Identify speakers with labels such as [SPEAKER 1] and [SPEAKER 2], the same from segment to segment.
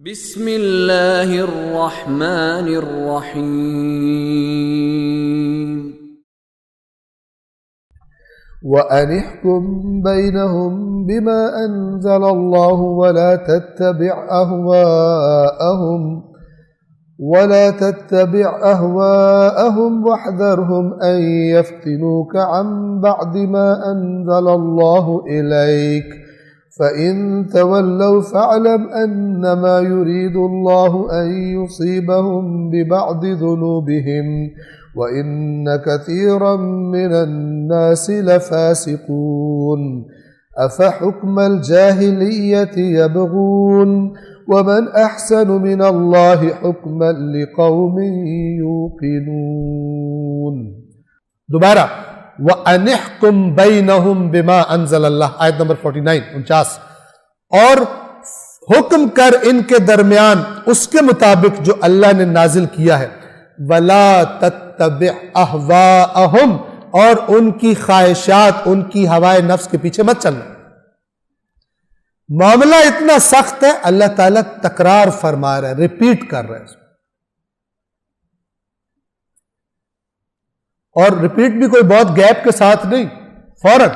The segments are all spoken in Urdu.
[SPEAKER 1] بسم اللہ الرحمن الرحیم
[SPEAKER 2] وَأَنِ احْكُم بَيْنَهُم بِمَا أَنزَلَ اللَّهُ وَلَا تَتَّبِعْ أَهْوَاءَهُمْ وَاحْذَرْهُمْ أَن يَفْتِنُوكَ عَن بَعْدِ مَا أَنزَلَ اللَّهُ إِلَيْكَ فَإِن تَوَلَّوْا فَاعْلَمْ أَنَّمَا يُرِيدُ اللَّهُ أَن يُصِيبَهُم بِبَعْضِ ذُنُوبِهِمْ وَإِنَّ كَثِيرًا مِّنَ النَّاسِ لَفَاسِقُونَ أَفَحُكْمَ الْجَاهِلِيَّةِ يَبْغُونَ وَمَنْ أَحْسَنُ مِنَ اللَّهِ حُكْمًا لِقَوْمٍ يُوقِنُونَ۔ دوبارہ وَأَنِ احْكُم بَيْنَهُم بِمَا أَنزَلَ اللَّهُ، آیت نمبر 49 اور حکم کر ان کے درمیان اس کے مطابق جو اللہ نے نازل کیا ہے، وَلَا تَتَّبِعْ أَهْوَاءَهُمْ، اور ان کی خواہشات، ان کی ہوائے نفس کے پیچھے مت چلنا۔ معاملہ اتنا سخت ہے، اللہ تعالیٰ تکرار فرما رہا ہے، ریپیٹ کر رہا ہے، اور ریپیٹ بھی کوئی بہت گیپ کے ساتھ نہیں، فوراً۔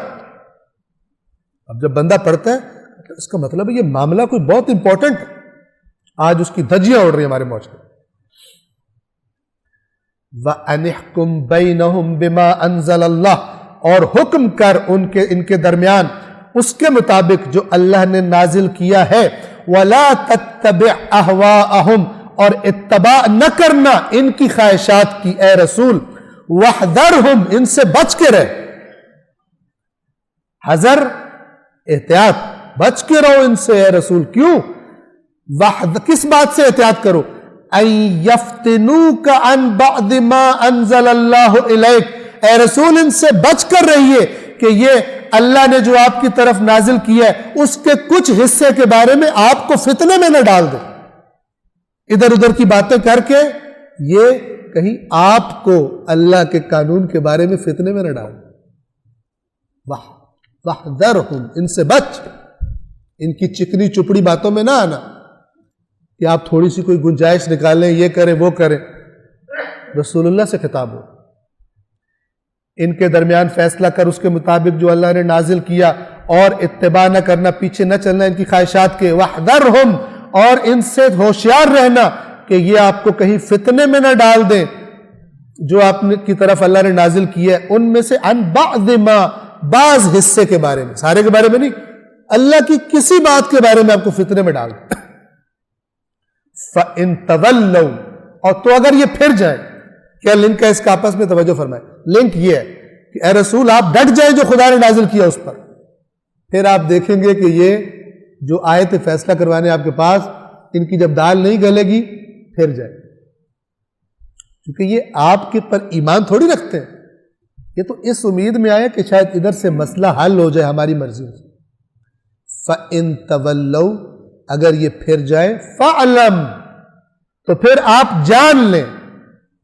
[SPEAKER 2] اب جب بندہ پڑھتا ہے اس کا مطلب ہے یہ معاملہ کوئی بہت امپورٹنٹ ہے، آج اس کی دھجیاں اڑ رہی ہیں ہمارے معاشرے میں۔ وَأَنِ احْكُم بَيْنَهُم بِمَا أَنزَلَ اللَّهُ، اور حکم کر ان کے درمیان اس کے مطابق جو اللہ نے نازل کیا ہے، وَلَا تَتَّبِعْ أَهْوَاءَهُمْ، اور اتباع نہ کرنا ان کی خواہشات کی اے رسول، وَاحْذَرْهُمْ، ان سے بچ کے رہے، حذر احتیاط، بچ کے رہو ان سے اے رسول۔ کیوں؟ کس بات سے احتیاط کرو؟ أَن يَفْتِنُوكَ عَن بَعْضِ مَا أَنزَلَ اللَّهُ إِلَيْكَ، اے رسول ان سے بچ کر رہیے کہ یہ اللہ نے جو آپ کی طرف نازل کیا ہے اس کے کچھ حصے کے بارے میں آپ کو فتنے میں نہ ڈال دے، ادھر ادھر کی باتیں کر کے یہ کہیں آپ کو اللہ کے قانون کے بارے میں فتنے میں نہ ڈال دے۔ وَاحْذَرْهُمْ، ان سے بچ، ان کی چکنی چپڑی باتوں میں نہ آنا کہ آپ تھوڑی سی کوئی گنجائش نکالیں، یہ کریں وہ کریں۔ رسول اللہ سے خطاب ہو، ان کے درمیان فیصلہ کر اس کے مطابق جو اللہ نے نازل کیا، اور اتباع نہ کرنا، پیچھے نہ چلنا ان کی خواہشات کے۔ وَاحْذَرْهُمْ، اور ان سے ہوشیار رہنا کہ یہ آپ کو کہیں فتنے میں نہ ڈال دیں جو آپ کی طرف اللہ نے نازل کیا ہے، ان میں سے عن بعض ما، بعض حصے کے بارے میں، سارے کے بارے میں نہیں، اللہ کی کسی بات کے بارے میں آپ کو فتنے میں ڈال دیں۔ فَإِن تَوَلَّوْا، اور تو اگر یہ پھر جائیں، کیا لنک ہے اس کا؟ آپس میں توجہ فرمائیں۔ لنک یہ ہے کہ اے رسول آپ ڈٹ جائیں جو خدا نے نازل کیا اس پر، پھر آپ دیکھیں گے کہ یہ جو آئے تھے فیصلہ کروانے آپ کے پاس، ان کی جب دال نہیں گلے گی پھر جائے، کیونکہ یہ آپ کے پر ایمان تھوڑی رکھتے ہیں، یہ تو اس امید میں آئے کہ شاید ادھر سے مسئلہ حل ہو جائے ہماری مرضی سے۔ فَإِن تَوَلَّوْا، اگر یہ پھر جائے، فَعْلَمْ، تو پھر آپ جان لیں،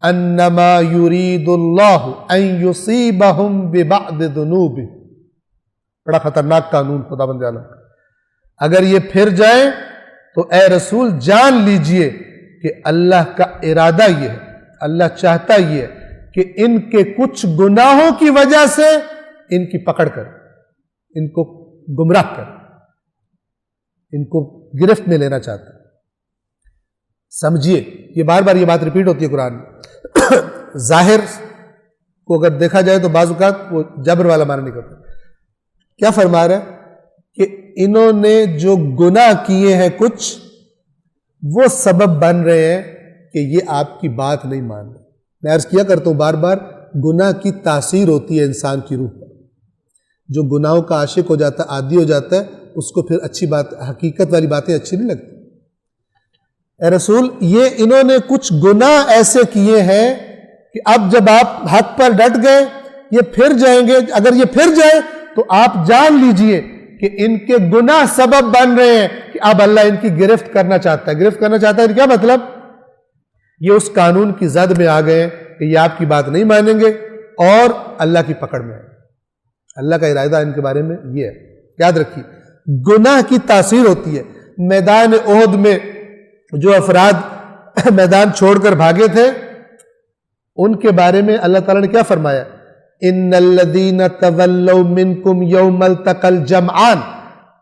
[SPEAKER 2] أَنَّمَا يُرِيدُ اللَّهُ أَن يُصِيبَهُم بِبَعْضِ ذُنُوبِهِمْ، بڑا خطرناک قانون خدا بند عالم۔ اگر یہ پھر جائے تو اے رسول جان لیجئے کہ اللہ کا ارادہ یہ ہے، اللہ چاہتا یہ ہے کہ ان کے کچھ گناہوں کی وجہ سے ان کی پکڑ کر، ان کو گمراہ کر، ان کو گرفت میں لینا چاہتا ہے۔ سمجھیے، یہ بار بار یہ بات ریپیٹ ہوتی ہے قرآن میں۔ ظاہر کو اگر دیکھا جائے تو بعض اوقات وہ جبر والا معنی نہیں کرتا۔ کیا فرما رہا ہے کہ انہوں نے جو گناہ کیے ہیں کچھ، وہ سبب بن رہے ہیں کہ یہ آپ کی بات نہیں مان رہے۔ میں عرض کیا کرتا ہوں بار بار، گناہ کی تاثیر ہوتی ہے انسان کی روح پر، جو گناہوں کا عاشق ہو جاتا ہے، عادی ہو جاتا ہے، اس کو پھر اچھی بات، حقیقت والی باتیں اچھی نہیں لگتی۔ اے رسول یہ انہوں نے کچھ گناہ ایسے کیے ہیں کہ اب جب آپ حق پر ڈٹ گئے، یہ پھر جائیں گے، اگر یہ پھر جائے تو آپ جان لیجئے کہ ان کے گناہ سبب بن رہے ہیں کہ اب اللہ ان کی گرفت کرنا چاہتا ہے۔ گرفت کرنا چاہتا ہے کیا مطلب؟ یہ اس قانون کی زد میں آ گئے کہ یہ آپ کی بات نہیں مانیں گے اور اللہ کی پکڑ میں ہے۔ اللہ کا ارادہ ان کے بارے میں یہ ہے، یاد رکھیے۔ گناہ کی تاثیر ہوتی ہے۔ میدان احد میں جو افراد میدان چھوڑ کر بھاگے تھے ان کے بارے میں اللہ تعالیٰ نے کیا فرمایا؟ ان الذین تولوا منکم یوم التقى الجمعان،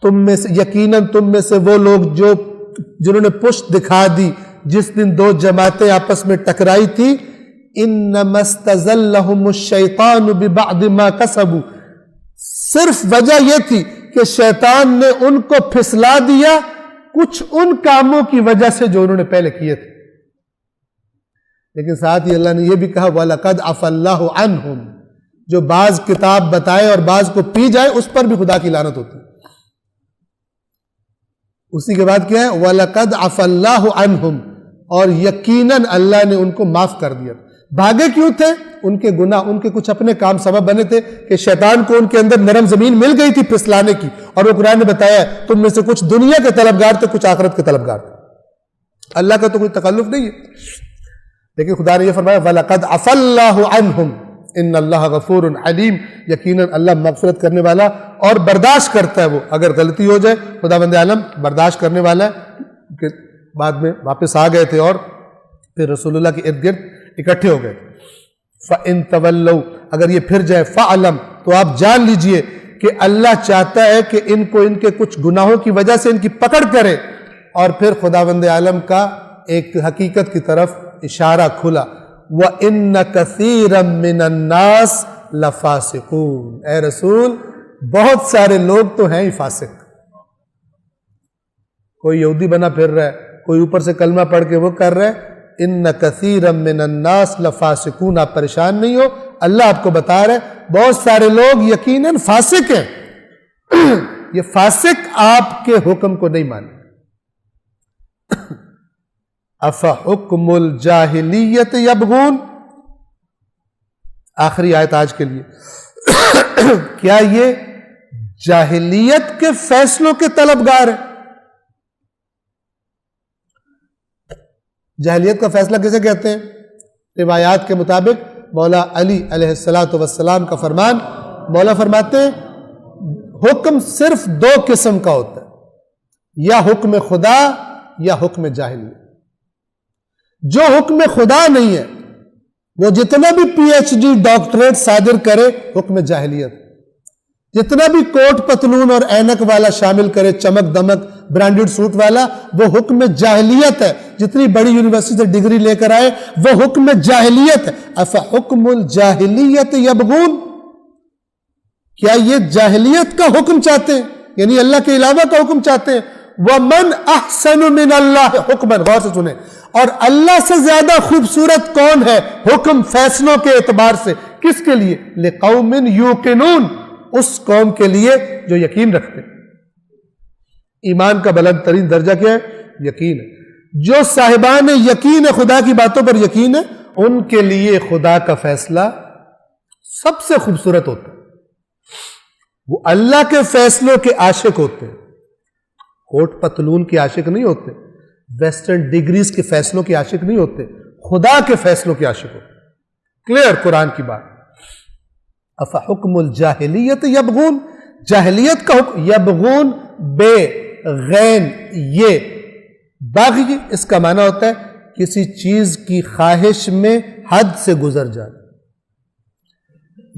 [SPEAKER 2] تم میں سے یقیناً تم میں سے وہ لوگ جنہوں نے پشت دکھا دی جس دن دو جماعتیں آپس میں ٹکرائی تھی، انما استزلهم الشیطان ببعض ما کسبوا، صرف وجہ یہ تھی کہ شیطان نے ان کو پھسلا دیا کچھ ان کاموں کی وجہ سے جو انہوں نے پہلے کیے تھے۔ لیکن ساتھ ہی اللہ نے یہ بھی کہا وَلَقَدْ عَفَا اللَّهُ عَنْهُمْ، جو بعض کتاب بتائے اور بعض کو پی جائے اس پر بھی خدا کی لعنت ہوتی ہے۔ اسی کے بعد کیا ہے؟ وَلَقَدْ عَفَا اللَّهُ عَنْهُمْ، اور یقیناً اللہ نے ان کو معاف کر دیا۔ بھاگے کیوں تھے؟ ان کے گناہ، ان کے کچھ اپنے کام سبب بنے تھے کہ شیطان کو ان کے اندر نرم زمین مل گئی تھی پھسلانے کی، اور وہ قرآن نے بتایا تم میں سے کچھ دنیا کے طلبگار تھے، کچھ آخرت کے طلبگار تھے۔ اللہ کا تو کوئی تکلف نہیں ہے، لیکن خدا نے یہ فرمایا وَلَقَدْ عَفَا اللَّهُ عَنْهُمْ إِنَّ اللَّهَ غَفُورٌ حَلِيمٌ، یقیناً اللہ مغفرت کرنے والا اور برداشت کرتا ہے۔ وہ اگر غلطی ہو جائے خدا بند عالم برداشت کرنے والا ہے، کہ بعد میں واپس آ گئے تھے اور پھر رسول اللہ کے ارد گرد اکٹھے ہو گئے۔ فَإِن تَوَلَّوْا، اگر یہ پھر جائے، فَعْلَمْ، تو آپ جان لیجئے کہ اللہ چاہتا ہے کہ ان کو ان کے کچھ گناہوں کی وجہ سے ان کی پکڑ کرے، اور پھر خداوند عالم کا ایک حقیقت کی طرف اشارہ کھلا وَإِنَّ كَثِيرًا مِّنَ النَّاسِ لَفَاسِقُونَ، اے رسول بہت سارے لوگ تو ہیں ہی فاسق۔ کوئی یہودی بنا پھر رہا ہے، کوئی اوپر سے کلمہ پڑھ کے وہ کر رہا ہے۔ ان کثیرا من الناس لفاسقون، آپ پریشان نہیں ہو، اللہ آپ کو بتا رہا ہے بہت سارے لوگ یقیناً فاسق ہیں۔ یہ فاسق آپ کے حکم کو نہیں مانے۔ افحکم الجاہلیت یبغون، آخری آیت آج کے لیے، کیا یہ جاہلیت کے فیصلوں کے طلبگار ہیں؟ جاہلیت کا فیصلہ کسے کہتے ہیں؟ روایات کے مطابق مولا علی علیہ السلام کا فرمان، مولا فرماتے ہیں حکم صرف دو قسم کا ہوتا ہے، یا حکم خدا یا حکم جاہلیت۔ جو حکم خدا نہیں ہے وہ جتنا بھی پی ایچ ڈی ڈاکٹریٹ صادر کرے حکم جاہلیت، جتنا بھی کوٹ پتلون اور اینک والا شامل کرے، چمک دمک برانڈڈ سوٹ والا، وہ حکم جاہلیت ہے۔ جتنی بڑی یونیورسٹی سے ڈگری لے کر آئے وہ حکم جاہلیت ہے۔ افحکم الجاہلیت یبغون، کیا یہ جاہلیت کا حکم چاہتے ہیں، یعنی اللہ کے علاوہ کا حکم چاہتے ہیں؟ وَمَنْ أَحْسَنُ مِنَ اللَّهِ حُکْمًا، غور سے سنیں، اور اللہ سے زیادہ خوبصورت کون ہے حکم فیصلوں کے اعتبار سے؟ کس کے لیے؟ لِقَوْمٍ يُوقِنُونَ، اس قوم کے لیے جو یقین رکھتے ہیں۔ ایمان کا بلند ترین درجہ کیا ہے؟ یقین ہے۔ جو صاحبان یقین ہے، خدا کی باتوں پر یقین ہے، ان کے لیے خدا کا فیصلہ سب سے خوبصورت ہوتا ہے۔ وہ اللہ کے فیصلوں کے عاشق ہوتے ہیں، کوٹ پتلون کے عاشق نہیں ہوتے، ویسٹرن ڈگریز کے فیصلوں کے عاشق نہیں ہوتے، خدا کے فیصلوں کے عاشق ہوتے۔ کلیئر قرآن کی بات۔ افحکم الجاہلیت یبغون، جاہلیت کا حکم، یبغون بے غین یہ باغی، اس کا معنی ہوتا ہے کسی چیز کی خواہش میں حد سے گزر جانا۔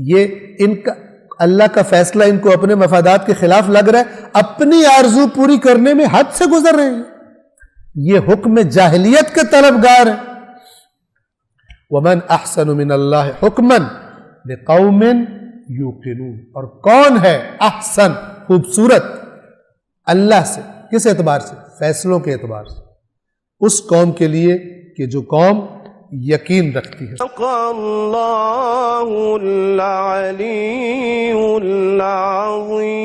[SPEAKER 2] یہ ان کا اللہ کا فیصلہ ان کو اپنے مفادات کے خلاف لگ رہا ہے، اپنی آرزو پوری کرنے میں حد سے گزر رہے ہیں، یہ حکم جاہلیت کے طلبگار ہیں۔ وَمَنْ أَحْسَنُ مِنَ اللَّهِ حُكْمًا لِقَوْمٍ يُوقِنُونَ، اور کون ہے احسن، خوبصورت اللہ سے، کس اعتبار سے؟ فیصلوں کے اعتبار سے، اس قوم کے لیے کہ جو قوم یقین رکھتی ہے۔
[SPEAKER 3] اللہ العلی العظیم۔